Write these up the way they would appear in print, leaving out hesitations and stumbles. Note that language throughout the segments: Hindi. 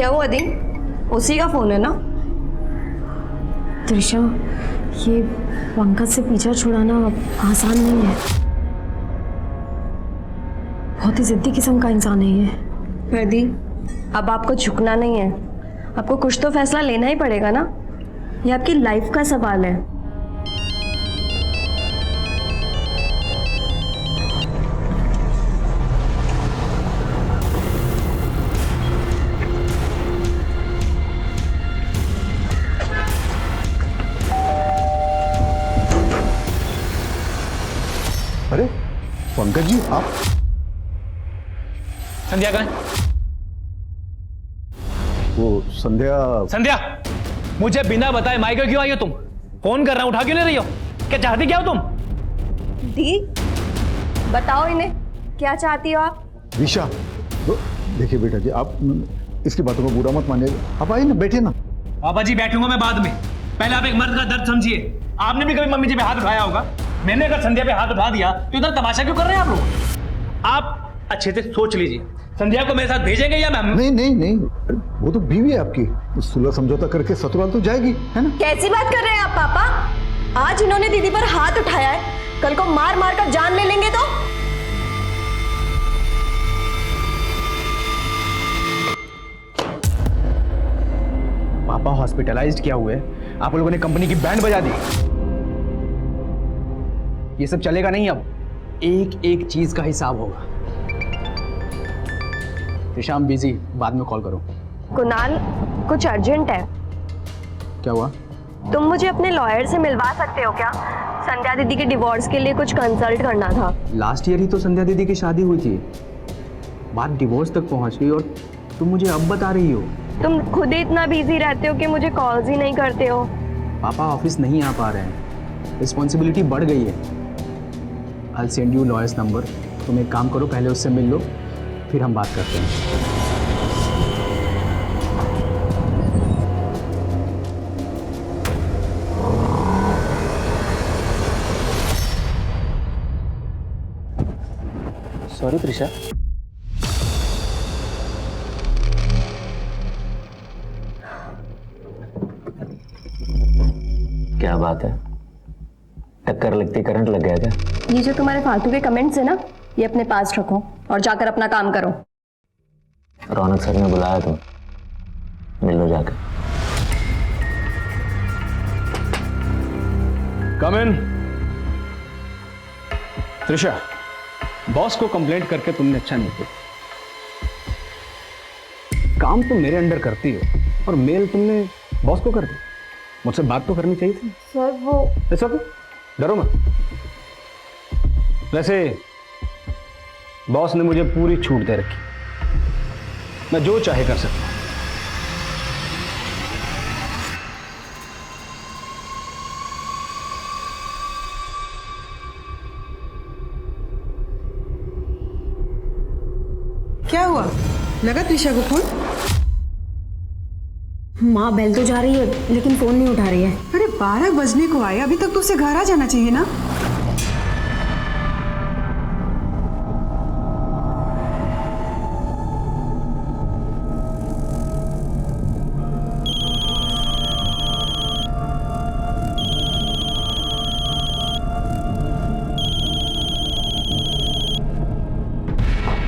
क्या हुआ दी? उसी का फोन है ना? त्रिशा, ये पंकज से पीछा छुड़ाना आसान नहीं है। बहुत ही जिद्दी किस्म का इंसान है ये। प्रदी, अब आपको झुकना नहीं है, आपको कुछ तो फैसला लेना ही पड़ेगा ना। ये आपकी लाइफ का सवाल है। अरे पंकज जी, आप? संध्या कहाँ है? वो संध्या। संध्या, मुझे बिना बताए मायके क्यों आई हो तुम? फोन कर रहा हूं, उठा क्यों नहीं रही हो? क्या चाहती क्या हो तुम? दी, बताओ इन्हें क्या चाहती हो आप? दिशा, देखिए बेटा जी, आप इसकी बातों को बुरा मत मानिए। आप आइए ना, बैठिए ना। पापा जी बैठूंगा मैं बाद में, पहले आप एक मर्द का दर्द समझिए। आपने भी कभी मम्मी जी पे हाथ उठाया होगा, मैंने अगर संध्या पे हाथ उठा दिया तो इधर तमाशा क्यों कर रहे हैं आप लोग? आप अच्छे से सोच लीजिए, संध्या को मेरे साथ भेजेंगे या मैम? नहीं नहीं नहीं, वो तो बीवी है आपकी, सुलह समझौता करके ससुराल तो जाएगी, है ना? कैसी बात कर रहे हैं आप पापा? आज इन्होंने दीदी पर हाथ उठाया है, कल को मार मार कर जान ले लेंगे तो? पापा हॉस्पिटलाइज्ड क्या हुए, आप लोगों ने कंपनी की बैंड बजा दी। ये सब चलेगा नहीं, अब एक एक चीज का हिसाब होगा। शाम बिजी, बाद में कॉल करो। कुणाल, कुछ अर्जेंट है। क्या हुआ? तुम मुझे अपने लॉयर से मिलवा सकते हो क्या? संध्या दीदी के डिवोर्स के लिए कुछ कंसल्ट करना था। लास्ट ईयर ही तो संध्या दीदी की शादी हुई थी, बात डिवोर्स तक पहुंच गई और तुम मुझे अब बता रही हो? तुम खुद ही इतना बिजी रहते हो कि मुझे कॉल्स ही नहीं करते हो। पापा ऑफिस नहीं आ पा रहे हैं, रिस्पॉन्सिबिलिटी बढ़ गई है। I'll send you lawyer's number। तुम एक काम करो, पहले उससे मिल लो, फिर हम बात करते हैं। सॉरी त्रिशा। क्या बात है, टक्कर लगती करंट लग गया क्या? ये जो तुम्हारे फालतू के कमेंट्स है ना, ये अपने पास रखो और जाकर अपना काम करो। रौनक सर ने बुलाया, तुम मिल लो जाकर। कम इन। त्रिशा, बॉस को कंप्लेंट करके तुमने अच्छा नहीं किया। काम तुम मेरे अंडर करती हो और मेल तुमने बॉस को कर दी। मुझसे बात तो करनी चाहिए थी। सर वो ऐसा क्यों? डरो मत। वैसे बॉस ने मुझे पूरी छूट दे रखी, मैं जो चाहे कर सकता हूं। क्या हुआ? लगा त्रिशा को फोन? माँ बेल तो जा रही है लेकिन फोन नहीं उठा रही है। अरे 12 बजने को आए, अभी तक तो उसे घर आ जाना चाहिए ना।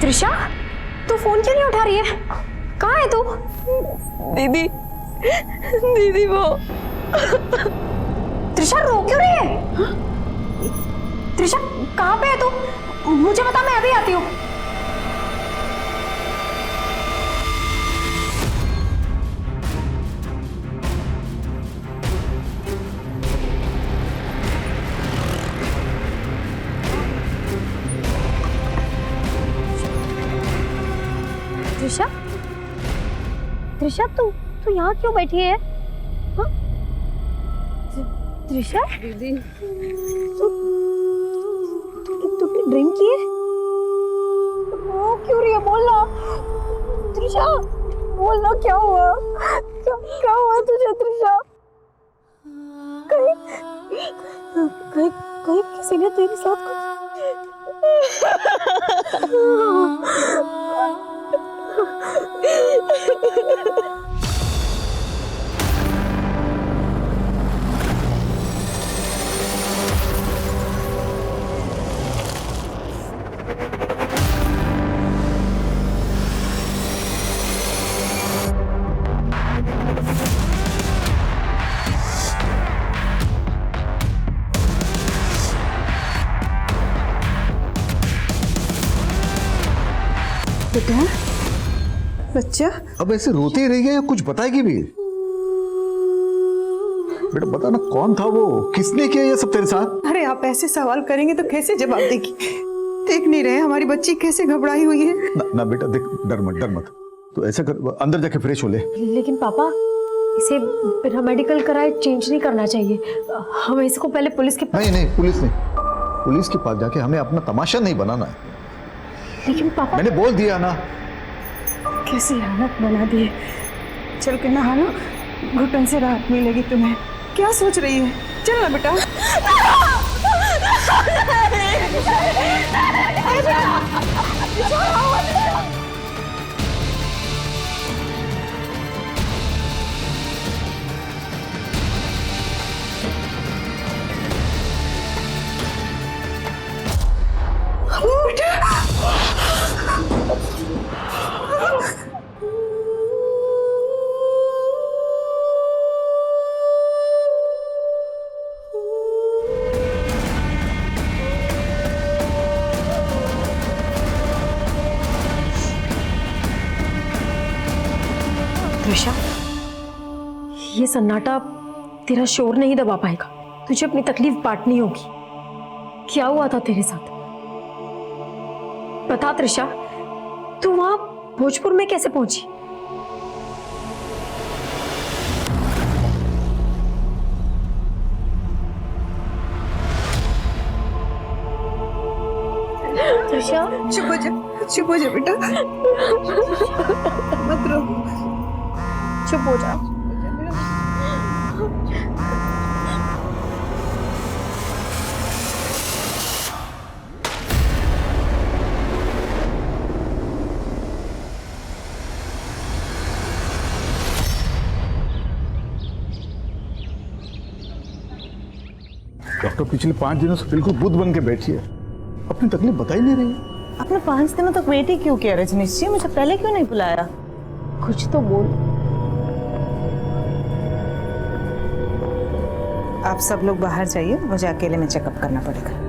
त्रिशा, तू फोन क्यों नहीं उठा रही है? कहाँ है तू? दीदी, दीदी वो। त्रिशा रो क्यों रही है? हाँ? त्रिशा कहाँ पे है तू? मुझे बता, मैं अभी आती हूँ। त्रिशा, त्रिशा तू यहाँ क्यों बैठी है? हाँ? त्रिशा दीदी, तूने ड्रिंक की है? रो क्यों रही है? बोलना त्रिशा, बोलना क्या हुआ? क्या हुआ तुझे त्रिशा? कहीं कहीं कहीं किसी ने तेरे साथ कुछ बेटा, बच्चा, अब ऐसे रोते ही रह गए या कुछ बताएगी भी? बेटा बता ना, कौन था वो, किसने किया ये सब तेरे साथ? अरे आप ऐसे सवाल करेंगे तो कैसे जवाब देगी? देख नहीं रहे हमारी बच्ची कैसे घबराई हुई है? ना बेटा देख, डर मत। तो ऐसा कर, अंदर जाके फ्रेश हो ले। लेकिन पापा, इसे बिना मेडिकल कराए चेंज नहीं करना चाहिए। हमें इसको पहले पुलिस के पास। नहीं, पुलिस के पास जाके हमें अपना तमाशा नहीं बनाना है। लेकिन पापा, मैंने बोल दिया ना। कैसी हालत बना दी है। चल के नहा लो, घुटन से राहत मिलेगी तुम्हें। क्या सोच रही है? चल ना बेटा। त्रिशा, ये सन्नाटा तेरा शोर नहीं दबा पाएगा। तुझे अपनी तकलीफ बांटनी होगी। क्या हुआ था तेरे साथ? बता त्रिशा, तू वहां भोजपुर में कैसे पहुंची? त्रिशा, चुप हो जा बेटा, मत रो। चुप हो जा। डॉक्टर पिछले 5 दिनों से बिल्कुल बुद्ध बन के बैठी है, अपनी तकलीफ बता ही नहीं रही है। आपने 5 दिनों तक वेट ही क्यों किया रजनीश जी? मुझे पहले क्यों नहीं बुलाया? कुछ तो बोल। आप सब लोग बाहर जाइए, मुझे अकेले में चेकअप करना पड़ेगा।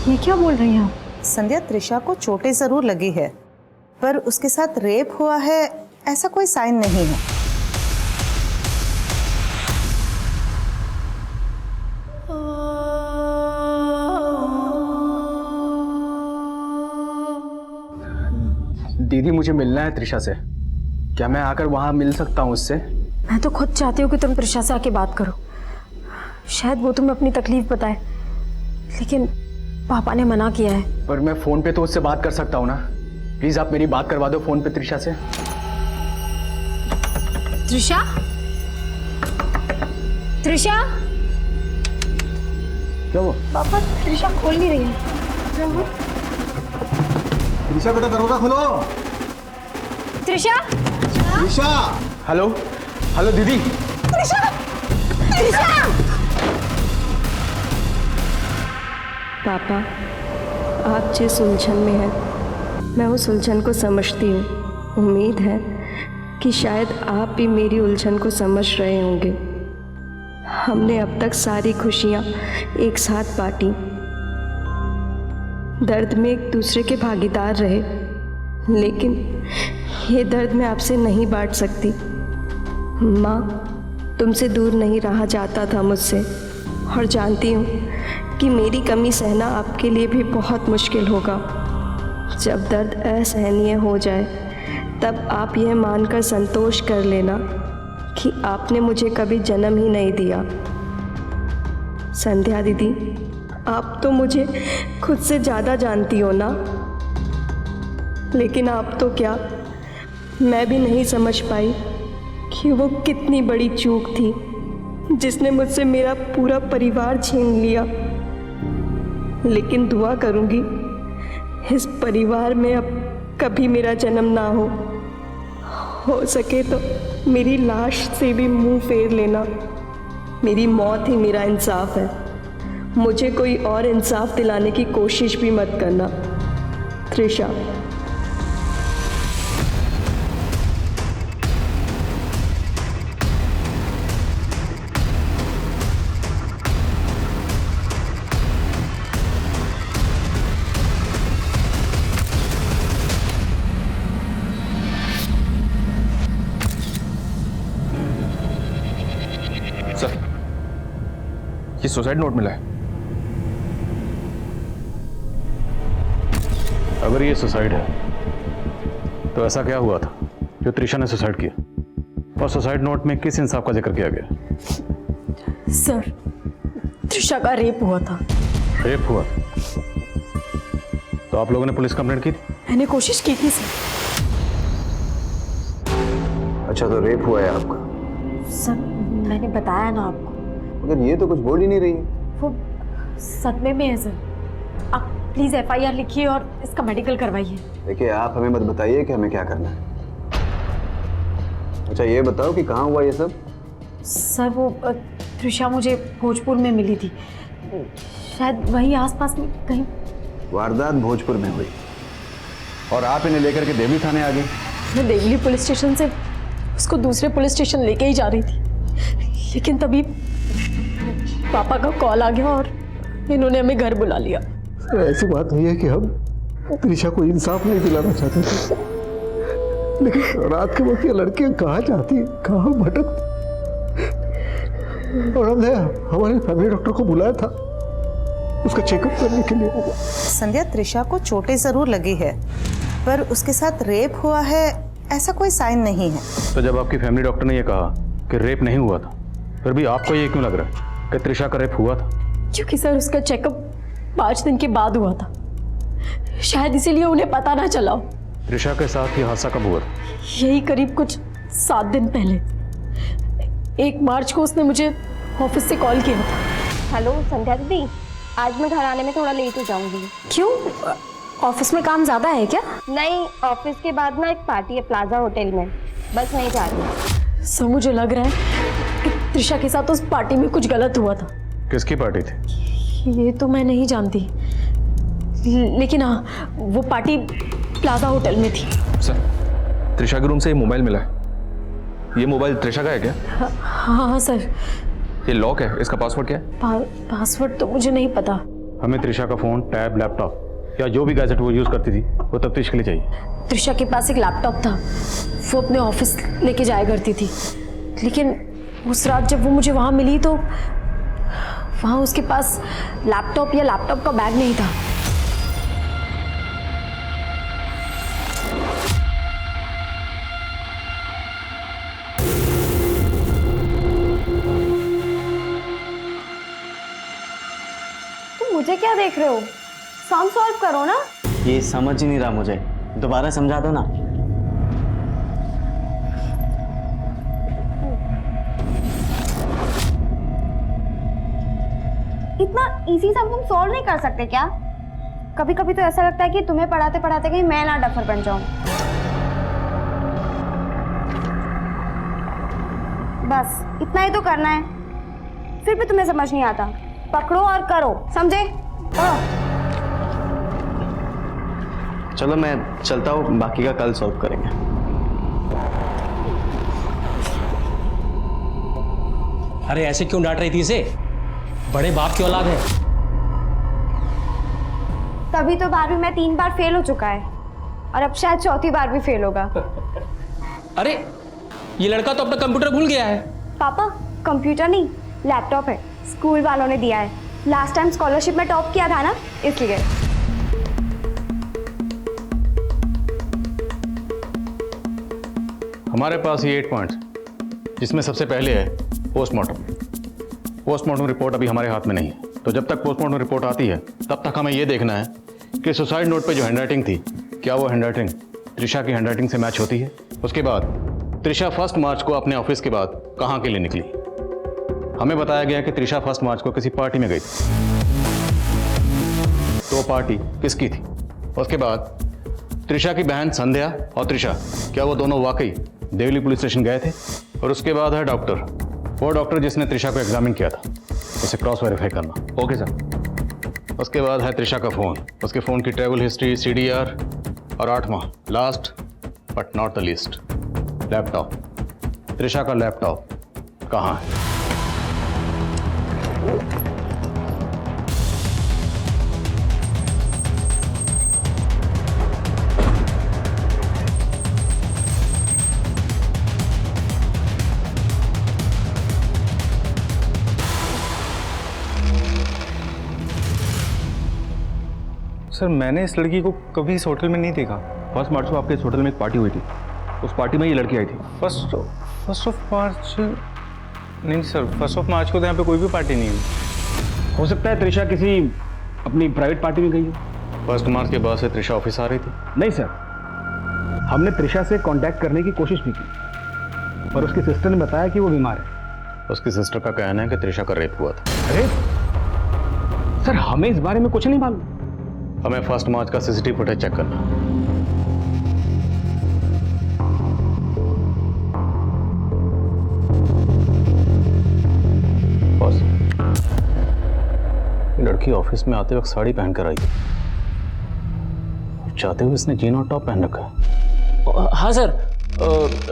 ये क्या बोल रही हैं आप? संध्या, त्रिशा को चोटें जरूर लगी है, पर उसके साथ रेप हुआ है ऐसा कोई साइन नहीं है। दीदी, मुझे मिलना है त्रिशा से। क्या मैं आकर वहां मिल सकता हूँ उससे? मैं तो खुद चाहती हूँ कि तुम त्रिशा से आके बात करो। शायद वो तुम्हें अपनी तकलीफ बताए, लेकिन पापा ने मना किया है। पर मैं फोन पे तो उससे बात कर सकता हूँ ना। प्लीज आप मेरी बात करवा दो फोन पे त्रिशा से। त्रिशा, त्रिशा, क्या हुआ? पापा, त्रिशा खोल नहीं रही है। त्रिशा बेटा, दरवाजा खोलो। त्रिशा, त्रिशा, हेलो हेलो दीदी। त्रिशा, त्रिशा। पापा, आप जिस उलझन में हैं, मैं उस उलझन को समझती हूँ। उम्मीद है कि शायद आप भी मेरी उलझन को समझ रहे होंगे। हमने अब तक सारी खुशियाँ एक साथ बांटी, दर्द में एक दूसरे के भागीदार रहे, लेकिन ये दर्द मैं आपसे नहीं बांट सकती। माँ, तुमसे दूर नहीं रहा जाता था मुझसे, और जानती हूँ कि मेरी कमी सहना आपके लिए भी बहुत मुश्किल होगा। जब दर्द असहनीय हो जाए तब आप यह मानकर संतोष कर लेना कि आपने मुझे कभी जन्म ही नहीं दिया। संध्या दीदी, आप तो मुझे खुद से ज़्यादा जानती हो ना, लेकिन आप तो क्या, मैं भी नहीं समझ पाई कि वो कितनी बड़ी चूक थी जिसने मुझसे मेरा पूरा परिवार छीन लिया। लेकिन दुआ करूंगी इस परिवार में अब कभी मेरा जन्म ना हो सके तो मेरी लाश से भी मुंह फेर लेना। मेरी मौत ही मेरा इंसाफ है, मुझे कोई और इंसाफ दिलाने की कोशिश भी मत करना त्रिशा। सर, ये सुसाइड नोट मिला है। अगर ये सुसाइड है तो ऐसा क्या हुआ था जो त्रिशा ने सुसाइड किया, और सुसाइड नोट में किस इंसाफ का जिक्र किया गया? सर, त्रिशा का रेप हुआ था। रेप हुआ? तो आप लोगों ने पुलिस कंप्लेंट की थी? मैंने कोशिश की थी सर। अच्छा, तो रेप हुआ है आपका? सर, मैंने बताया ना आपको। मगर ये तो कुछ बोल ही नहीं रही। वो सदमे में है सर। आप प्लीज FIR लिखिए और इसका मेडिकल करवाइए। देखिए, आप हमें मत बताइए कि हमें क्या करना है। अच्छा, ये बताओ कि कहाँ हुआ ये सब? सर, वो त्रिशा मुझे भोजपुर में मिली थी, शायद वहीं आसपास में कहीं। वारदात भोजपुर में हुई और आप इन्हें लेकर के देवली थाने आ गए? मैं देवली पुलिस स्टेशन से उसको दूसरे पुलिस स्टेशन लेके ही जा रही थी, लेकिन तभी पापा का कॉल आ गया और इन्होंने हमें घर बुला लिया। ऐसी बात नहीं है कि हम त्रिशा को इंसाफ नहीं दिलाना चाहते थे, लेकिन रात के वक्त ये लड़कियां कहाँ जाती, कहाँ भटकती, और हमने हमारे फैमिली डॉक्टर को बुलाया था उसका चेकअप करने के लिए। संध्या, त्रिशा को चोटें जरूर लगी है, पर उसके साथ रेप हुआ है ऐसा कोई साइन नहीं है। तो जब आपकी फैमिली डॉक्टर ने ये कहा कि रेप नहीं हुआ था, फिर भी आपको ये क्यों लग रहा है कि त्रिशा का रेप हुआ था? क्योंकि सर, उसका चेकअप 5 दिन के बाद हुआ था, शायद इसीलिए उन्हें पता ना चला हो। त्रिशा के साथ ये हादसा कब हुआ था? यही करीब कुछ 7 दिन पहले। 1 मार्च को उसने मुझे ऑफिस से कॉल किया था। हेलो संध्या दीदी, आज मैं घर आने में थोड़ा लेट हो जाऊंगी। क्यों, ऑफिस में काम ज्यादा है क्या? नहीं, ऑफिस के बाद ना एक पार्टी है प्लाजा होटल में, बस नहीं जा रही। सर, मुझे लग रहा है कि त्रिशा के साथ उस पार्टी में कुछ गलत हुआ था। किसकी पार्टी थी? ये तो मैं नहीं जानती, लेकिन हाँ, वो पार्टी प्लाजा होटल में थी। सर, त्रिशा के रूम से ये मोबाइल मिला है। ये मोबाइल त्रिशा का है क्या? हाँ सर। ये लॉक है, इसका पासवर्ड क्या है? पासवर्ड तो मुझे नहीं पता। हमें त्रिशा का फोन, टैब, लैपटॉप या जो भी गैजेट वो यूज करती थी वो तफ्तीश के लिए चाहिए। त्रिशा के पास एक लैपटॉप था, वो अपने ऑफिस लेके जाया करती थी, लेकिन उस रात जब वो मुझे वहाँ मिली तो वहाँ उसके पास लैपटॉप या लैपटॉप का बैग नहीं था। तुम मुझे क्या देख रहे हो? सम सॉल्व करो ना। ये समझ ही नहीं रहा मुझे, दोबारा समझा दो ना। इतना इजी सम तुम सॉल्व नहीं कर सकते क्या? कभी कभी तो ऐसा लगता है कि तुम्हें पढ़ाते पढ़ाते कहीं मैं ना डफर बन जाऊं। बस इतना ही तो करना है, फिर भी तुम्हें समझ नहीं आता। पकड़ो और करो, समझे? चलो मैं चलता हूँ, बाकी का कल सॉल्व करेंगे। अरे ऐसे क्यों डांट रही थी इसे? बड़े बाप की औलाद है। तभी तो 12वीं में 3 बार फेल हो चुका है और अब शायद 4थी बार भी फेल होगा। अरे ये लड़का तो अपना कंप्यूटर भूल गया है। पापा, कंप्यूटर नहीं, लैपटॉप है, स्कूल वालों ने दिया है। लास्ट टाइम स्कॉलरशिप में टॉप किया था ना, इसलिए। हमारे पास ये 8 पॉइंट्स, जिसमें सबसे पहले है पोस्टमार्टम। पोस्टमार्टम रिपोर्ट अभी हमारे हाथ में नहीं है, तो जब तक पोस्टमार्टम रिपोर्ट आती है तब तक हमें यह देखना है कि सुसाइड नोट पे जो हैंडराइटिंग थी, क्या वो हैंडराइटिंग त्रिशा की हैंडराइटिंग से मैच होती है। उसके बाद त्रिशा 1 मार्च को अपने ऑफिस के बाद कहाँ के लिए निकली। हमें बताया गया कि त्रिशा 1 मार्च को किसी पार्टी में गई थी। तो पार्टी किसकी थी? उसके बाद त्रिशा की बहन संध्या और त्रिशा, क्या वो दोनों वाकई देवली पुलिस स्टेशन गए थे? और उसके बाद है डॉक्टर, वो डॉक्टर जिसने त्रिशा को एग्जामिन किया था, उसे क्रॉस वेरीफाई करना। Okay sir. उसके बाद है त्रिशा का फ़ोन, उसके फ़ोन की ट्रैवल हिस्ट्री, CDR, और 8वां last but not the least, laptop. Trisha का लैपटॉप कहाँ है? सर मैंने इस लड़की को कभी इस होटल में नहीं देखा। 1 मार्च को आपके इस होटल में एक पार्टी हुई थी, उस पार्टी में ये लड़की आई थी। फर्स्ट ऑफ मार्च नहीं सर, 1 मार्च को तो यहाँ पे कोई भी पार्टी नहीं हुई। हो सकता है त्रिशा किसी अपनी प्राइवेट पार्टी में गई हो। 1 मार्च के बाद से त्रिशा ऑफिस आ रही थी? नहीं सर, हमने त्रिशा से कांटेक्ट करने की कोशिश भी की, पर उसकी सिस्टर ने बताया कि वो बीमार है। उसकी सिस्टर का कहना है कि त्रिशा का रेप हुआ था। अरे सर, हमें इस बारे में कुछ नहीं मालूम। हमें 1 मार्च का CCTV फुटेज चेक करना। बॉस, लड़की ऑफिस में आते वक्त साड़ी पहनकर आई है, चाहते हुए इसने जीन और टॉप पहन रखा है। हाँ सर,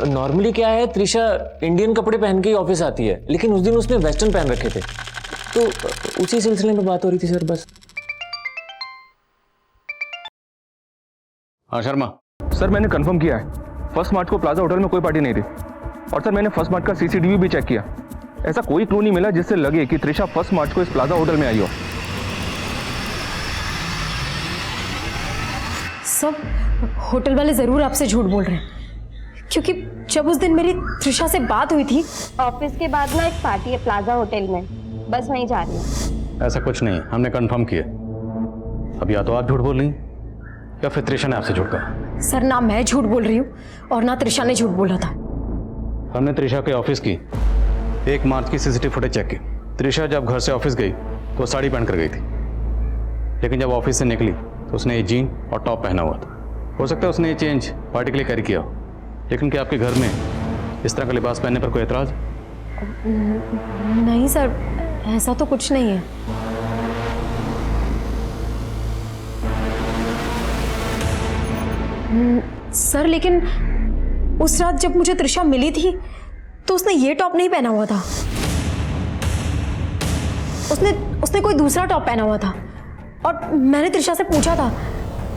नॉर्मली क्या है, त्रिशा इंडियन कपड़े पहन के ही ऑफिस आती है, लेकिन उस दिन उसने वेस्टर्न पहन रखे थे, तो उसी सिलसिले में बात हो रही थी सर, बस। हाँ शर्मा। सर मैंने कंफर्म किया है, 1 मार्च को प्लाजा होटल में कोई पार्टी नहीं थी। और सर मैंने 1 मार्च का CCTV भी चेक किया, ऐसा कोई क्लू नहीं मिला जिससे लगे कि त्रिशा 1 मार्च को इस प्लाजा होटल में आई हो। सब होटल वाले जरूर आपसे झूठ बोल रहे हैं, क्योंकि जब उस दिन मेरी त्रिशा से बात हुई थी। ऑफिस के बाद ना एक पार्टी है प्लाजा होटल में, बस वहीं जा रही हूँ। ऐसा कुछ नहीं, हमने कंफर्म किया। अब या तो आप झूठ बोल रही हैं या फिर त्रिशा ने आपसे झूठ कहा। सर, ना मैं झूठ बोल रही हूँ और ना त्रिशा ने झूठ बोला था। हमने त्रिशा के ऑफिस की 1 मार्च की CCTV फुटेज चेक की। त्रिशा जब घर से ऑफिस गई तो साड़ी पहन कर गई थी, लेकिन जब ऑफिस से निकली तो उसने ये जीन और टॉप पहना हुआ था। हो सकता है उसने ये चेंज पार्टी के लिए कैरी किया हो, लेकिन क्या आपके घर में इस तरह का लिबास पहनने पर कोई एतराज? नहीं सर, ऐसा तो कुछ नहीं है। सर, लेकिन उस रात जब मुझे त्रिशा मिली थी तो उसने ये टॉप नहीं पहना हुआ था, उसने कोई दूसरा टॉप पहना हुआ था। और मैंने त्रिशा से पूछा था,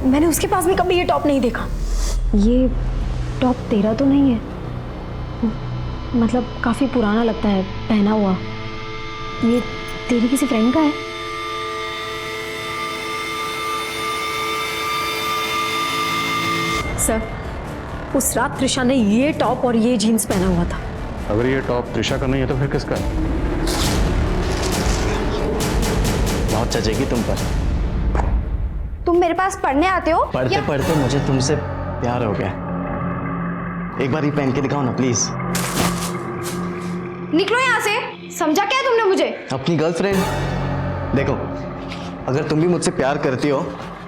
मैंने उसके पास भी कभी ये टॉप नहीं देखा। ये टॉप तेरा तो नहीं है? मतलब काफ़ी पुराना लगता है पहना हुआ। ये तेरी किसी फ्रेंड का है? सर, उस रात त्रिशा ने ये टॉप और ये जीन्स पहना हुआ था। अगर ये टॉप त्रिशा का नहीं है तो फिर किसका है? बहुत चचेगी तुम पर। तुम मेरे पास पढ़ने आते हो? पढ़ते पढ़ते मुझे तुमसे प्यार हो गया। एक बार ही पहन के दिखाओ ना प्लीज। निकलो यहाँ से, समझा क्या तुमने मुझे? अपनी गर्लफ्रेंड। देखो, अगर तुम भी मुझसे प्यार करती हो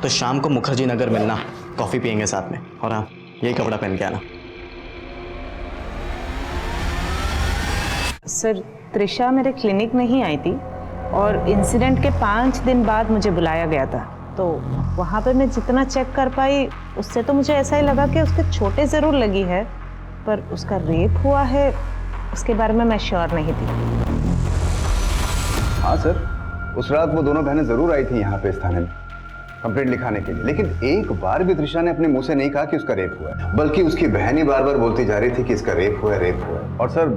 तो शाम को मुखर्जी नगर मिलना, कॉफी पियेंगे साथ में। और हाँ, यही कपड़ा पहन के आना। सर, त्रिशा मेरे क्लिनिक में ही आई थी और इंसिडेंट के 5 दिन बाद मुझे बुलाया गया था, तो वहाँ पे मैं जितना चेक कर पाई उससे तो मुझे ऐसा ही लगा कि उसके छोटे ज़रूर लगी है, पर उसका रेप हुआ है उसके बारे में मैं श्योर नहीं थी। हाँ सर, उस रात वो दोनों बहनें जरूर आई थी यहाँ पे इस थाने में कंप्लेंट लिखाने के लिए, लेकिन एक बार भी त्रिशा ने अपने मुंह से नहीं कहा कि उसका रेप हुआ है, बल्कि उसकी बहन ही बार बार बोलती जा रही थी कि इसका रेप हुआ है, रेप हुआ है। और सर,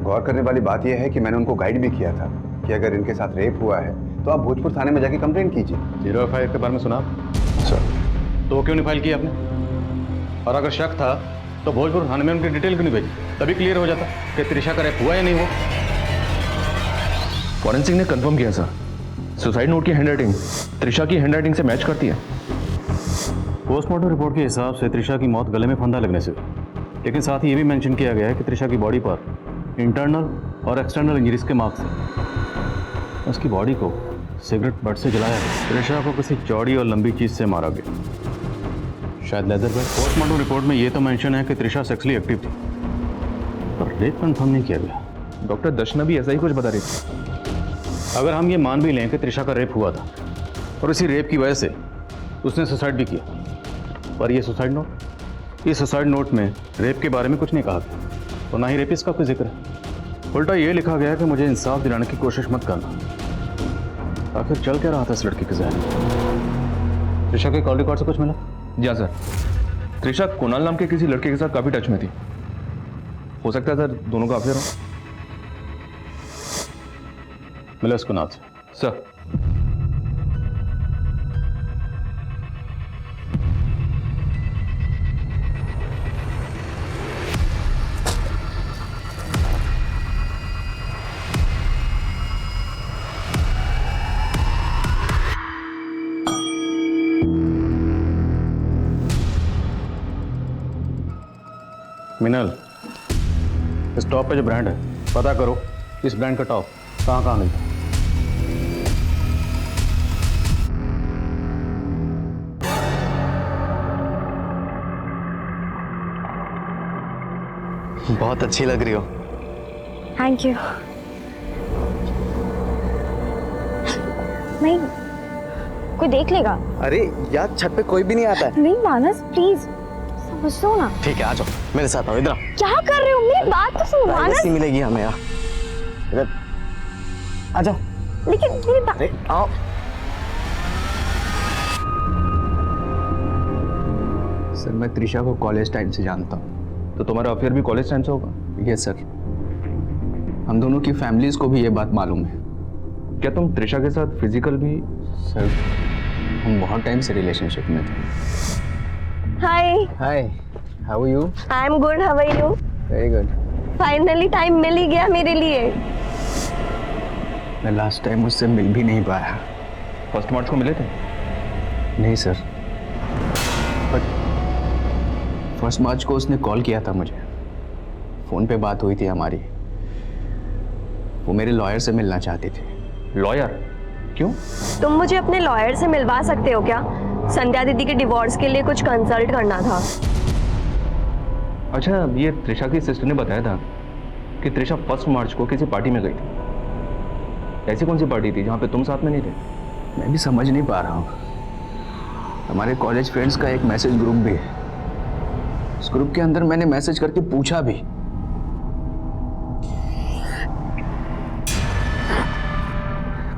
गौर करने वाली बात यह है कि मैंने उनको गाइड भी किया था कि अगर इनके साथ रेप हुआ है तो आप भोजपुर थाने में जाके कंप्लेंट कीजिए। 0F के बारे में सुना सर, तो क्यों नहीं फाइल किया आपने? और अगर शक था तो भोजपुर थाने में उनकी डिटेल क्यों नहीं भेजी? तभी क्लियर हो जाता कि त्रिशा का रेप हुआ या नहीं हुआ। फॉरेंसिक ने कंफर्म किया सर, सुसाइड नोट की हैंडराइटिंग त्रिशा की हैंडराइटिंग से मैच करती है। पोस्टमार्टम रिपोर्ट के हिसाब से त्रिशा की मौत गले में फंदा लगने से हुई, लेकिन साथ ही ये भी मेंशन किया गया है कि त्रिशा की बॉडी पर इंटरनल और एक्सटर्नल इंजरीज के मार्क्स हैं। उसकी बॉडी को सिगरेट बट से जलाया गया। त्रिशा को किसी चौड़ी और लंबी चीज से मारा गया, शायद लेदर बैग। पोस्टमार्टम रिपोर्ट में ये तो मेंशन है कि त्रिशा सेक्सुअली एक्टिव थी, पर रेप कंफर्म नहीं किया गया। डॉक्टर दर्शना भी ऐसा ही कुछ बता रही थी। अगर हम ये मान भी लें कि त्रिशा का रेप हुआ था और इसी रेप की वजह से उसने सुसाइड भी किया, पर ये सुसाइड नोट में रेप के बारे में कुछ नहीं कहा गया और ना ही रेपिस्ट का कोई जिक्र है। उल्टा ये लिखा गया कि मुझे इंसाफ दिलाने की कोशिश मत करना। आखिर चल क्या रहा था इस लड़की के जहन में? त्रिशा के कॉल रिकॉर्ड से कुछ मिला? जी हाँ सर, त्रिशा कुणाल नाम के किसी लड़के के साथ काफी टच में थी। हो सकता है सर दोनों का अफेयर हो। मिला उसको नाथ सर। मिनल, इस टॉप पे जो ब्रांड है पता करो इस ब्रांड का टॉप कहाँ मिलता है। बहुत अच्छी लग रही हो। Thank you. नहीं, कोई देख लेगा। अरे यार छत पे कोई भी नहीं आता है। नहीं मानस प्लीज समझो ना। ठीक है आ जाओ मेरे साथ, आओ इधर आओ। क्या कर रहे हो? मेरी बात तो सुनो मानस। प्राइवेसी मिलेगी हमें यार, इधर आ जाओ। लेकिन मेरी बात। अरे आओ। सर मैं त्रिशा को कॉलेज टाइम से जानता हूँ। तो तुम्हारा अफेयर भी कॉलेज टाइम से होगा? यस सर, हम दोनों की फैमिलीज को भी ये बात मालूम है। क्या तुम त्रिशा के साथ फिजिकल भी? सर हम बहुत टाइम से रिलेशनशिप में थे। Hi hi, how are you? I am good, how are you? Very good. Finally time मिल ही गया मेरे लिए। मैं लास्ट टाइम उससे मिल भी नहीं पाया। फर्स्ट मार्च को मिले थे? नहीं सर, बट फर्स्ट मार्च को उसने कॉल किया था मुझे, फोन पे बात हुई थी हमारी। वो मेरे लॉयर से मिलना चाहती थी। लॉयर? क्यों? तुम मुझे अपने लॉयर से मिलवा सकते हो क्या? संध्या दीदी के डिवोर्स के लिए कुछ कंसल्ट करना था। अच्छा, ये त्रिशा की सिस्टर ने बताया था कि त्रिशा फर्स्ट मार्च को किसी पार्टी में गई थी। ऐसी कौन सी पार्टी थी जहाँ पे तुम साथ में नहीं थे? मैं भी समझ नहीं पा रहा हूँ। हमारे कॉलेज फ्रेंड्स का एक मैसेज ग्रुप भी है, उस ग्रुप के अंदर मैंने मैसेज करके पूछा भी,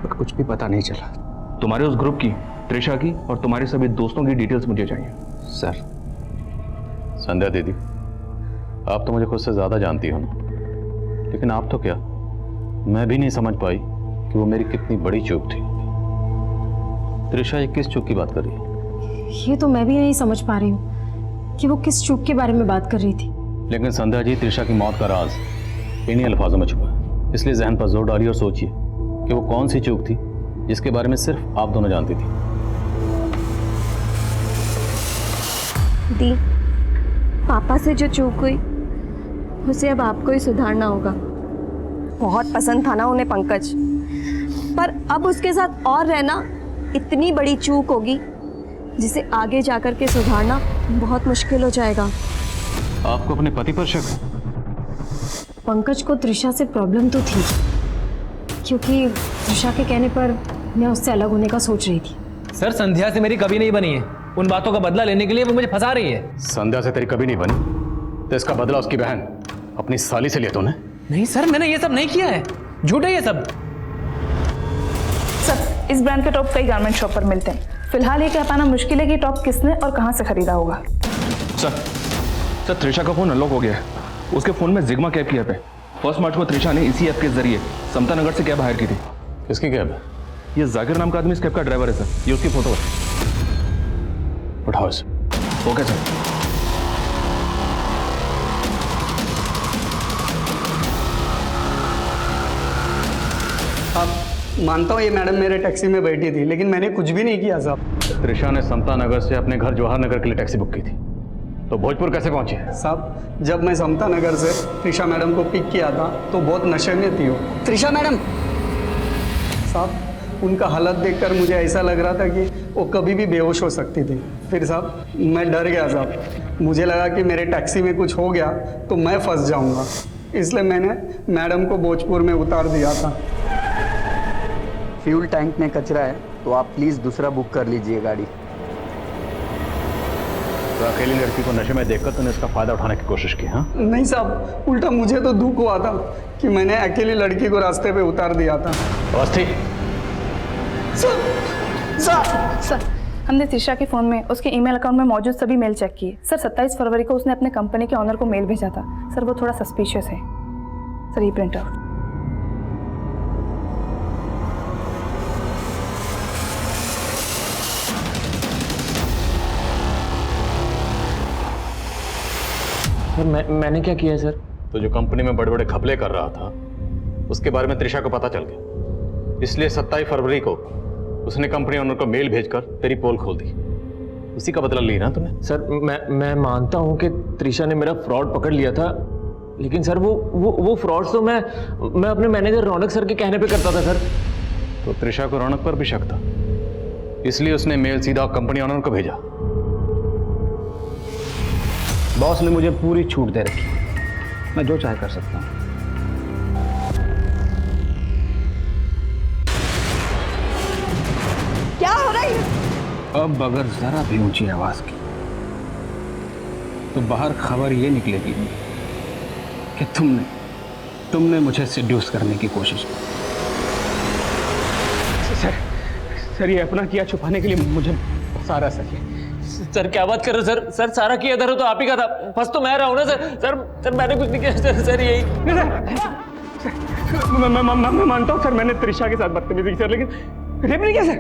पर कुछ भी पता नहीं चला। तुम्हारे उस ग्रुप की, त्रिशा की और तुम्हारे सभी दोस्तों की डिटेल्स मुझे चाहिए। सर। संध्या दीदी, आप तो मुझे खुद से ज़्यादा जानती हो ना, लेकिन आप तो क्या, मैं भी नहीं समझ पाई कि वो मेरी कितनी बड़ी चूक थी। त्रिशा ये किस चूक की बात कर रही है? ये तो मैं भी नहीं समझ पा रही हूँ कि वो किस चूक के बारे में बात कर रही थी। लेकिन संध्या जी, त्रिशा की मौत का राज इन्हीं अल्फाजों में छुपा है, इसलिए जहन पर जोर डालिए और सोचिए कि वो कौन सी चूक थी जिसके बारे में सिर्फ आप दोनों जानती थी। दी, पापा से जो चूक हुई उसे अब आपको ही सुधारना होगा। बहुत पसंद था ना उन्हें पंकज, पर अब उसके साथ और रहना इतनी बड़ी चूक होगी जिसे आगे जाकर के सुधारना बहुत मुश्किल हो जाएगा। आपको अपने पति पर शक है? पंकज को त्रिशा से प्रॉब्लम तो थी, क्योंकि त्रिशा के कहने पर मैं उससे अलग होने का सोच रही थी। सर, संध्या से मेरी कभी नहीं बनी है। उन बातों का बदला लेने के लिए वो मुझे फंसा रही है। संध्या से तेरी कभी नहीं बनी, तो इसका बदला उसकी बहन अपनी साली से लिया तूने? नहीं सर, मैंने ये सब नहीं किया है, झूठ है ये सब। सर, इस ब्रांड के टॉप कई गारमेंट शॉप पर मिलते हैं। फिलहाल ये कह पाना मुश्किल है कि टॉप किसने और कहाँ से खरीदा होगा। सर, त्रिशा का फोन अनलॉक हो गया है। उसके फोन में जिग्मा कैब की ऐप है। फर्स्ट मार्च को त्रिशा ने इसी ऐप के जरिए समता नगर से कैब हायर की थी। किसकी कैब है? ये जाकिर नाम का आदमी इस कैब का ड्राइवर है सर। ये उसकी फोटो है। उठाओ इसे। Okay sir. मानता हूँ ये मैडम मेरे टैक्सी में बैठी थी, लेकिन मैंने कुछ भी नहीं किया साहब। त्रिशा ने समता नगर से अपने घर जवाहर नगर के लिए टैक्सी बुक की थी, तो भोजपुर कैसे पहुंची? साहब जब मैं समता नगर से त्रिशा मैडम को पिक किया था तो बहुत नशे में थी वो। त्रिशा मैडम साहब, उनका हालत देखकर मुझे ऐसा लग रहा था कि वो कभी भी बेहोश हो सकती थी। फिर साहब मैं डर गया साहब, मुझे लगा कि मेरे टैक्सी में कुछ हो गया तो मैं फंस जाऊंगा, इसलिए मैंने मैडम को भोजपुर में उतार दिया था। फ्यूल टैंक में कचरा है तो आप प्लीज़ दूसरा बुक कर लीजिए गाड़ी। तो अकेली लड़की को नशे में देखकर तूने इसका फायदा उठाने की कोशिश की? हाँ नहीं साहब, उल्टा मुझे तो दुख हुआ था कि मैंने अकेली लड़की को रास्ते पे उतार दिया था। अवस्थी, सर हमने त्रिशा के फ़ोन में उसके ईमेल अकाउंट में मौजूद सभी मेल चेक किए सर। 27 फरवरी को उसने अपने कंपनी के ऑनर को मेल भेजा था सर, वो थोड़ा सस्पिशियस है सर। ये प्रिंट आउट। सर मैंने क्या किया है सर? तो जो कंपनी में बड़े बड़े घपले कर रहा था उसके बारे में त्रिशा को पता चल गया, इसलिए 27 फरवरी को उसने कंपनी ओनर को मेल भेजकर तेरी पोल खोल दी। उसी का बदला ली ना तूने? सर मैं मानता हूं कि त्रिशा ने मेरा फ्रॉड पकड़ लिया था, लेकिन सर वो फ्रॉड तो मैं अपने मैनेजर रौनक सर के कहने पे करता था सर। तो त्रिशा को रौनक पर भी शक था, इसलिए उसने मेल सीधा कंपनी ओनर को भेजा। बॉस ने मुझे पूरी छूट दे रखी, मैं जो चाहे कर सकता हूँ। क्या हो रहा है? अब अगर जरा भी ऊंची आवाज की तो बाहर खबर ये निकलेगी कि तुमने मुझे सेड्यूस करने की कोशिश की। सर ये अपना किया छुपाने के लिए मुझे सारा सर क्या बात कर रहे हो सर? सर सारा किया था तो आप ही का था, फंस तो मैं रहा हूं ना सर मैंने कुछ नहीं किया सर यही। मैं मानता हूँ सर, मैंने त्रिशा के साथ बदतमीजी की सर, लेकिन रेप नहीं किया सर,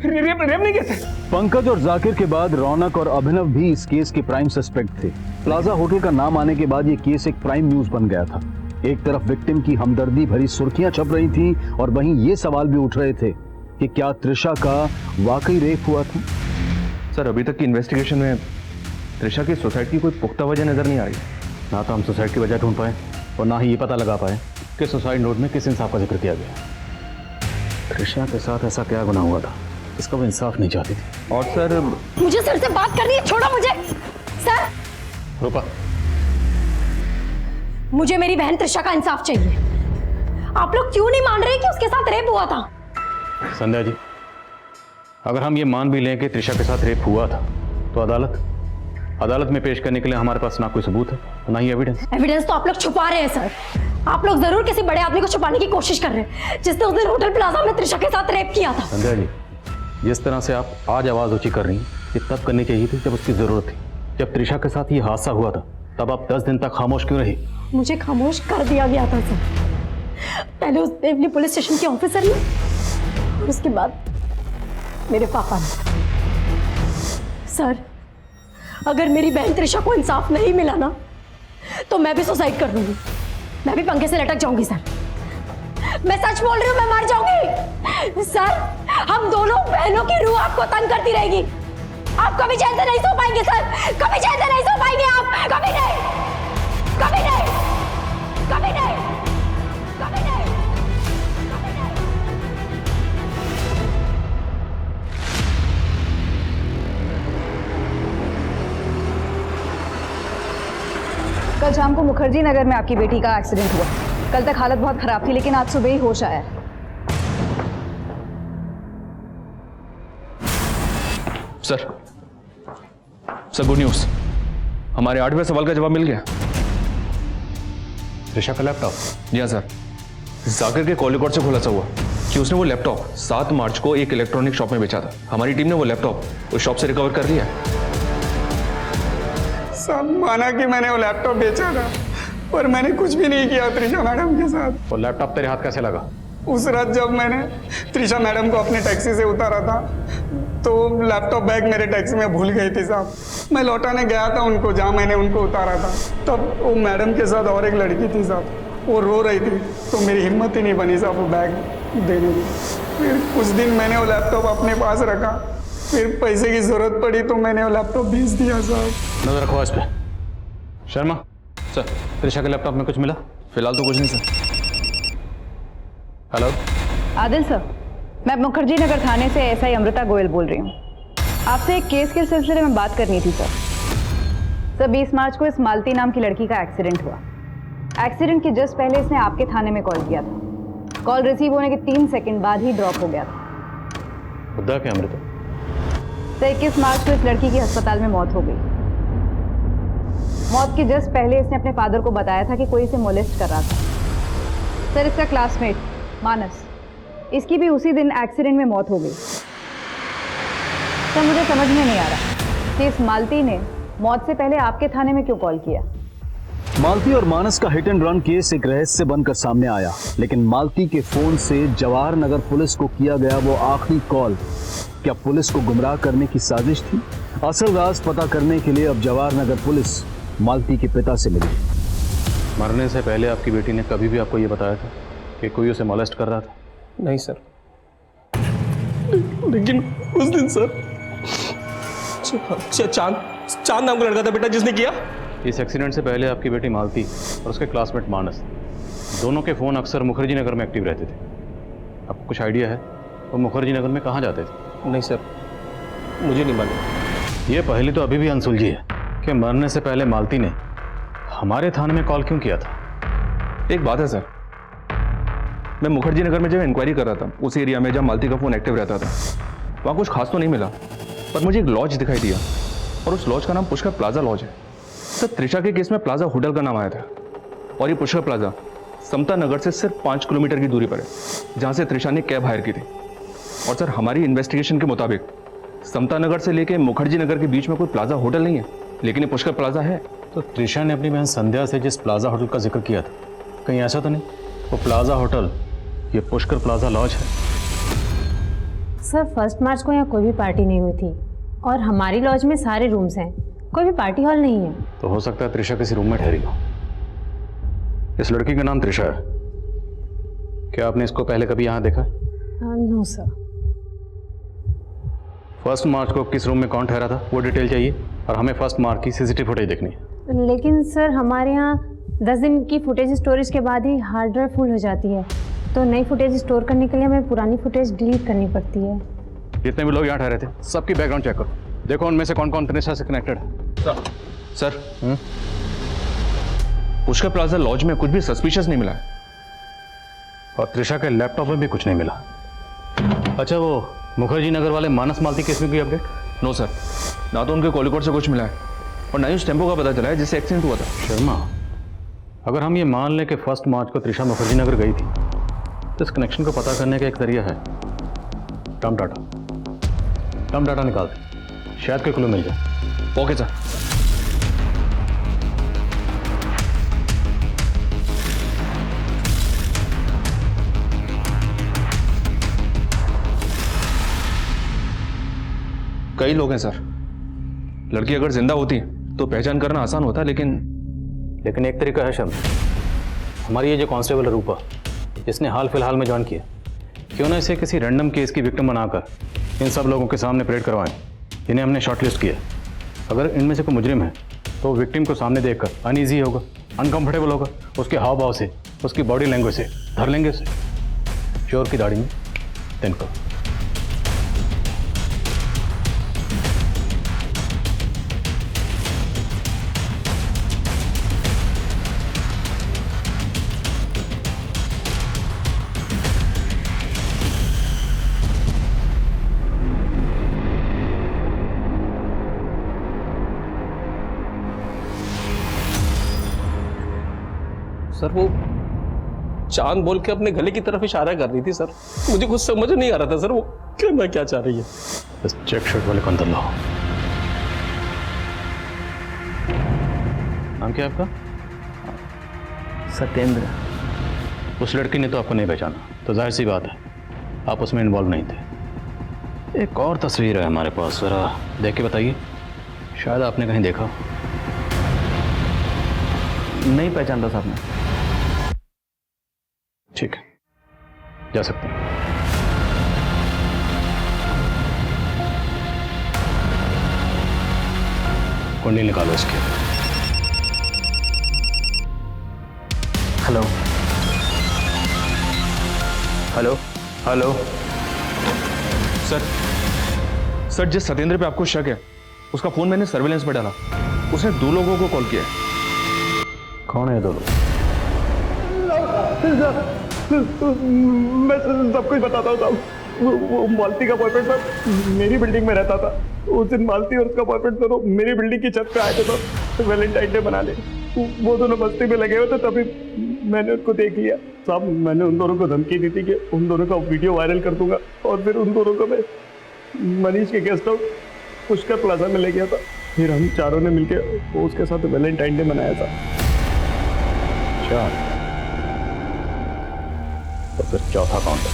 रेप नहीं किया सर। पंकज और जाकिर के बाद रौनक और अभिनव भी इस केस के प्राइम सस्पेक्ट थे। प्लाजा होटल का नाम आने के बाद ये केस एक प्राइम न्यूज बन गया था। एक तरफ विक्टिम की हमदर्दी भरी सुर्खियां छप रही थी और वहीं ये सवाल भी उठ रहे थे कि क्या त्रिशा का वाकई रेप हुआ था। सर अभी तक की इन्वेस्टिगेशन में त्रिशा की सुसाइड की कोई पुख्ता वजह नजर नहीं आ रही। ना तो हम सुसाइड की वजह ढूंढ पाए और ना ही ये पता लगा पाए कि सुसाइड नोट में किस इंसाफ का जिक्र किया गया। त्रिशा के साथ ऐसा क्या गुनाह हुआ था, इसका वो इंसाफ नहीं चाहती थी। और सर मुझे सर से बात करनी है, छोड़ो मुझे। सर रूपा, मुझे मेरी बहन त्रिशा का इंसाफ चाहिए। आप लोग क्यों नहीं मान रहे कि उसके साथ रेप हुआ था? संध्या जी, अगर हम ये मान भी लें कि त्रिशा के साथ रेप हुआ था तो अदालत में पेश करने के लिए हमारे पास ना कोई सबूत है ना ही एविडेंस तो आप लोग छुपा रहे हैं सर। आप लोग जरूर किसी बड़े आदमी को छुपाने की कोशिश कर रहे हैं जिसने उस दिन होटल प्लाजा में त्रिशा के साथ रेप किया था। संध्या जी, जिस तरह से आप आज आवाज ऊंची कर रही हैं, ये तब करनी चाहिए थी जब उसकी जरूरत थी। जब त्रिशा के साथ ये हादसा हुआ था तब आप 10 दिन तक खामोश क्यों रही? मुझे खामोश कर दिया गया था सर, पहले उस देवली पुलिस स्टेशन के ऑफिसर ने और उसके बाद मेरे पापा ने। सर अगर मेरी बहन त्रिशा को इंसाफ नहीं मिला ना तो मैं भी सुसाइड कर लूंगी, मैं भी पंखे से लटक जाऊंगी सर। मैं सच बोल रही हूँ, मैं मर जाऊंगी सर। हम दोनों बहनों की रूह आपको तंग करती रहेगी, आप कभी चैन से नहीं सो पाएंगे सर, कभी चैन से नहीं सो पाएंगे आप, कभी नहीं, कभी नहीं, कभी नहीं, कभी नहीं, कभी नहीं। कल शाम को मुखर्जी नगर में आपकी बेटी का एक्सीडेंट हुआ। कल तक हालत बहुत खराब थी लेकिन आज सुबह ही होश आया। सर गुड न्यूज़, हमारे 8वें सवाल का जवाब मिल गया। त्रिशा का लैपटॉप? जी हाँ सर, जाकिर के कॉल रिकॉर्ड से खुलासा हुआ कि उसने वो लैपटॉप 7 मार्च को एक इलेक्ट्रॉनिक शॉप में बेचा था। हमारी टीम ने वो लैपटॉप उस शॉप से रिकवर कर लिया। सब माना कि मैंने वो लैपटॉप बेचा था, पर मैंने कुछ भी नहीं किया त्रिशा मैडम के साथ। वो लैपटॉप तेरे हाथ कैसे लगा? उस रात जब मैंने त्रिशा मैडम को अपनी टैक्सी से उतारा था तो लैपटॉप बैग मेरे टैक्सी में भूल गई थी साहब। मैं लौटाने गया था उनको जहाँ मैंने उनको उतारा था, तब वो मैडम के साथ और एक लड़की थी साहब। वो रो रही थी तो मेरी हिम्मत ही नहीं बनी साहब वो बैग देने की। फिर कुछ दिन मैंने वो लैपटॉप अपने पास रखा, फिर पैसे की ज़रूरत पड़ी तो मैंने वो लैपटॉप भेज दिया साहब। नजर रखो इस पे। शर्मा सर, त्रिशा के लैपटॉप में कुछ मिला? फिलहाल तो कुछ नहीं सर। हेलो आदिल सर, मैं मुखर्जी नगर थाने से एसआई अमृता गोयल बोल रही हूँ। आपसे एक केस के सिलसिले में बात करनी थी सर। 20 मार्च को इस मालती नाम की लड़की का एक्सीडेंट हुआ। एक्सीडेंट के जस्ट पहले इसने आपके थाने में कॉल किया था। कॉल रिसीव होने के 3 सेकंड बाद ही ड्रॉप हो गया था। खुदा के अमृता। तो 21 मार्च को इस लड़की की अस्पताल में मौत हो गई। मौत के जस्ट पहले इसने अपने फादर को बताया था कि कोई इसे मोलेस्ट कर रहा था। सर, इसका क्लासमेट मानस, इसकी भी उसी दिन एक्सीडेंट में मौत हो गई। सर, मुझे समझ में नहीं आ रहा कि इस मालती ने मौत से पहले आपके थाने में क्यों कॉल किया। मालती और मानस का हिट एंड रन केस एक रहस्य बनकर सामने आया, लेकिन मालती के फोन से जवाहर नगर पुलिस को किया गया वो आखिरी कॉल क्या पुलिस को गुमराह करने की साजिश थी? असल राज पता करने के लिए अब जवाहर नगर पुलिस मालती के पिता से मिली। मरने से पहले आपकी बेटी ने कभी भी आपको ये बताया था कि कोई उसे मोलेस्ट कर रहा था? नहीं सर, लेकिन उस दिन सर चांद नाम का लड़का था बेटा जिसने किया। इस एक्सीडेंट से पहले आपकी बेटी मालती और उसके क्लासमेट मानस दोनों के फ़ोन अक्सर मुखर्जी नगर में एक्टिव रहते थे। आपको कुछ आइडिया है वो मुखर्जी नगर में कहाँ जाते थे? नहीं सर, मुझे नहीं मालूम। ये पहली तो अभी भी अनसुलझी है कि मरने से पहले मालती ने हमारे थाने में कॉल क्यों किया था? एक बात है सर, मैं मुखर्जी नगर में जब इंक्वायरी कर रहा था उस एरिया में जब मालती का फ़ोन एक्टिव रहता था, वहाँ कुछ खास तो नहीं मिला, पर मुझे एक लॉज दिखाई दिया और उस लॉज का नाम पुष्कर प्लाजा लॉज है। सर, त्रिशा के केस में प्लाजा होटल का नाम आया था और ये पुष्कर प्लाजा समता नगर से सिर्फ 5 किलोमीटर की दूरी पर है, जहाँ से त्रिशा ने कैब हायर की थी। और सर, हमारी इन्वेस्टिगेशन के मुताबिक समता नगर से लेके मुखर्जी नगर के बीच में कोई प्लाजा होटल नहीं है, लेकिन ये पुष्कर प्लाजा है। तो त्रिशा ने अपनी बहन संध्या से जिस प्लाजा होटल का जिक्र किया था, कहीं ऐसा तो नहीं वो प्लाजा होटल ये पुष्कर प्लाजा लॉज है? सर, 1 मार्च को यहाँ कोई भी पार्टी नहीं हुई थी और हमारी लॉज में सारे रूम्स हैं, कोई भी पार्टी हॉल नहीं है। तो हो सकता है त्रिशा किसी रूम में ठहरी हो। इस लड़की का नाम त्रिशा है, क्या आपने इसको पहले कभी यहाँ देखा? No sir. 1 मार्च को किस रूम में कौन ठहरा था वो डिटेल चाहिए और हमें 1 मार्च की सीसीटीवी फुटेज देखनी है। लेकिन सर, हमारे यहाँ 10 दिन की फुटेज स्टोरेज के बाद ही हार्ड ड्राइव फुल हो जाती है, तो नई फुटेज स्टोर करने के लिए हमें पुरानी फुटेज डिलीट करनी पड़ती है। जितने भी लोग यहाँ ठहरे थे सबकी बैकग्राउंड चेक करो, देखो उनमें से कौन कौन त्रिशा से कनेक्टेड है। सर, पुष्कर प्लाजा लॉज में कुछ भी सस्पिशियस नहीं मिला है और त्रिशा के लैपटॉप में भी कुछ नहीं मिला। अच्छा, वो मुखर्जी नगर वाले मानस मालती केस में कोई अपडेट? नो सर, ना तो उनके कॉलिकोड से कुछ मिला है और ना ही उस टेम्पो का पता चला है जिससे एक्सीडेंट हुआ था। शर्मा, अगर हम ये मान लें कि 1 मार्च को त्रिशा मुखर्जी नगर गई थी तो इस कनेक्शन को पता करने का एक तरीका है टर्म डाटा निकालते, शायद कोई क्लू मिल जाए। Okay sir. कई लोग हैं सर, लड़की अगर जिंदा होती तो पहचान करना आसान होता, लेकिन एक तरीका है शर्मा। हमारी ये जो कांस्टेबल है रूपा, जिसने हाल फिलहाल में ज्वाइन किया, क्यों ना इसे किसी रैंडम केस की विक्टिम बनाकर इन सब लोगों के सामने परेड करवाएं। इन्हें हमने शॉर्टलिस्ट किया। अगर इनमें से कोई मुजरिम है तो विक्टिम को सामने देखकर अनईजी होगा, अनकंफर्टेबल होगा, उसके हाव भाव से, उसकी बॉडी लैंग्वेज से धर लेंगे उसे, चोर की दाढ़ी में तिनका। सर, वो चांद बोल के अपने गले की तरफ इशारा कर रही थी सर, मुझे कुछ समझ नहीं आ रहा था सर वो करना क्या चाह रही है। बस चेक शर्ट वाले को अंदर लाओ। नाम क्या है आपका? सत्येंद्र। उस लड़की ने तो आपको नहीं पहचाना, तो जाहिर सी बात है आप उसमें इन्वॉल्व नहीं थे। एक और तस्वीर है हमारे पास, जरा देख के बताइए, शायद आपने कहीं देखा। नहीं पहचानता साहब मैं। ठीक है, जा सकते हैं। कुंडली निकालो इसकी। हेलो हेलो हेलो सर जिस सत्येंद्र पे आपको शक है उसका फोन मैंने सर्वेलेंस पे डाला, उसने 2 लोगों को कॉल किया है। कौन है 2 लोग? मैं सब कुछ बताता हूँ साहब। वो मालती का बॉयफ्रेंड साहब मेरी बिल्डिंग में रहता था। उस दिन मालती और उसका बॉयफ्रेंड दोनों मेरी बिल्डिंग की छत पे आए थे साहब, वैलेंटाइन डे मनाने। वो दोनों मस्ती में लगे हुए थे, तभी मैंने उनको देख लिया साहब। मैंने उन दोनों को धमकी दी थी कि उन दोनों का वीडियो वायरल कर दूंगा, और फिर उन दोनों को मैं मनीष के गेस्ट हाउस पुष्कर प्लाजा में ले गया था। फिर हम चारों ने मिलकर उसके साथ वैलेंटाइन डे मनाया था। अच्छा, तो फिर चौथा कौन है?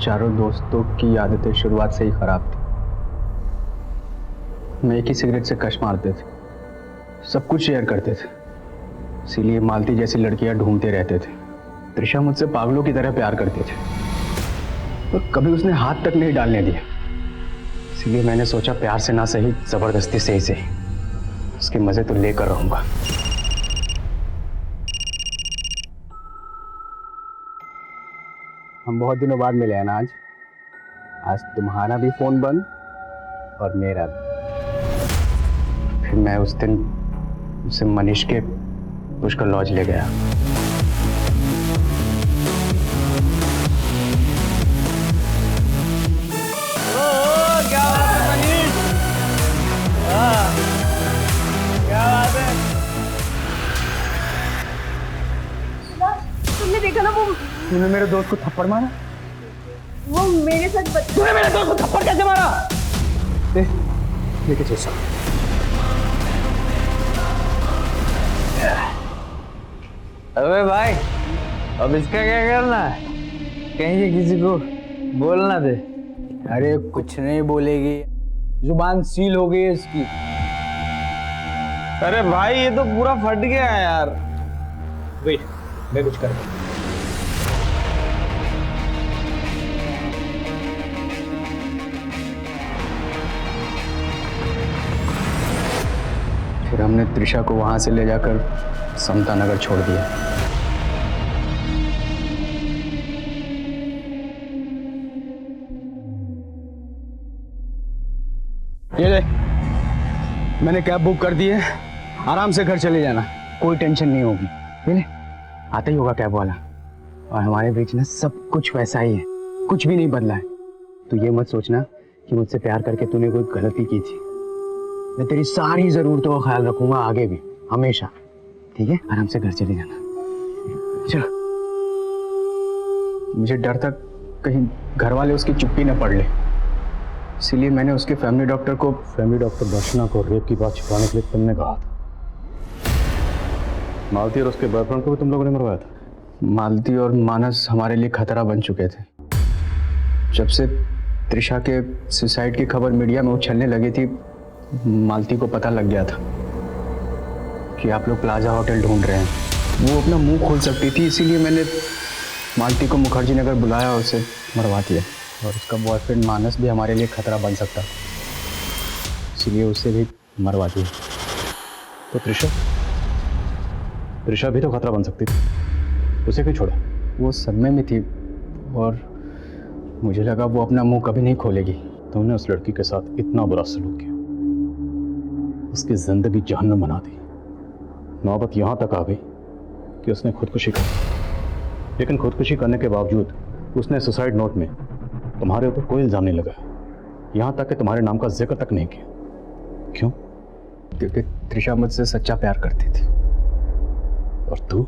चारों दोस्तों की आदतें शुरुआत से ही खराब थी। मैं एक ही सिगरेट से कश मारते थे, सब कुछ शेयर करते थे, इसीलिए मालती जैसी लड़कियां ढूंढते रहते थे। त्रिशा मुझसे पागलों की तरह प्यार करते थे, पर कभी उसने हाथ तक नहीं डालने दिया। इसीलिए मैंने सोचा प्यार से ना सही, जबरदस्ती से ही सही, उसके मजे तो लेकर रहूंगा। हम बहुत दिनों बाद मिले हैं ना आज तुम्हारा भी फोन बंद और मेरा भी। फिर मैं उस दिन उसे मनीष के पुष्कर लॉज ले गया। क्या बात है मनीष? क्या बात है? तुमने देखा ना तूने मेरे दोस्त को थप्पड़ मारा? वो मेरे साथ तूने मेरे दोस्त को थप्पड़ कैसे मारा? लेके चल साहब। अबे भाई, अब इसका क्या करना है? कहीं से किसी को बोलना दे। अरे कुछ नहीं बोलेगी, जुबान सील हो गई है इसकी। अरे भाई ये तो पूरा फट गया है यार। वेट, मैं कुछ करता हूं। फिर हमने त्रिशा को वहां से ले जाकर समता नगर छोड़ दिया। ये ले, मैंने कैब बुक कर दी है, आराम से घर चले जाना, कोई टेंशन नहीं होगी। ये ले, आता ही होगा कैब वाला। और हमारे बीच में सब कुछ वैसा ही है, कुछ भी नहीं बदला है। तो ये मत सोचना कि मुझसे प्यार करके तूने कोई गलती की थी। मैं तेरी सारी जरूरतों का ख्याल रखूंगा आगे भी, हमेशा। ठीक है, आराम से घर चले जाना। चलो। मुझे डर था कहीं घर वाले उसकी चुप्पी न पढ़ ले, इसीलिए मैंने उसके फैमिली डॉक्टर दर्शना को रेप की बात छिपाने के लिए तुमने कहा था। मालती और उसके बॉयफ्रेंड को भी तुम लोगों ने मरवाया था। मालती और मानस हमारे लिए खतरा बन चुके थे। जब से त्रिशा के सुसाइड की खबर मीडिया में उछलने लगी थी, मालती को पता लग गया था कि आप लोग प्लाजा होटल ढूंढ रहे हैं। वो अपना मुंह खोल सकती थी, इसीलिए मैंने मालती को मुखर्जी नगर बुलाया और उसे मरवा दिया। और उसका बॉयफ्रेंड मानस भी हमारे लिए खतरा बन सकता, इसीलिए उसे भी मरवा दिया। तो त्रिशा भी तो खतरा बन सकती थी, उसे क्यों छोड़ा? वो सदमे में थी और मुझे लगा वो अपना मुंह कभी नहीं खोलेगी। तुमने उस लड़की के साथ इतना बुरा सलूक किया, उसकी जिंदगी जहन्नम बना दी। नौबत यहां तक आ गई कि उसने खुदकुशी की, लेकिन खुदकुशी करने के बावजूद उसने सुसाइड नोट में तुम्हारे ऊपर कोई इल्जाम नहीं लगाया, यहां तक कि तुम्हारे नाम का जिक्र तक नहीं किया। क्यों? क्योंकि त्रिशा मुझसे सच्चा प्यार करती थी। और तू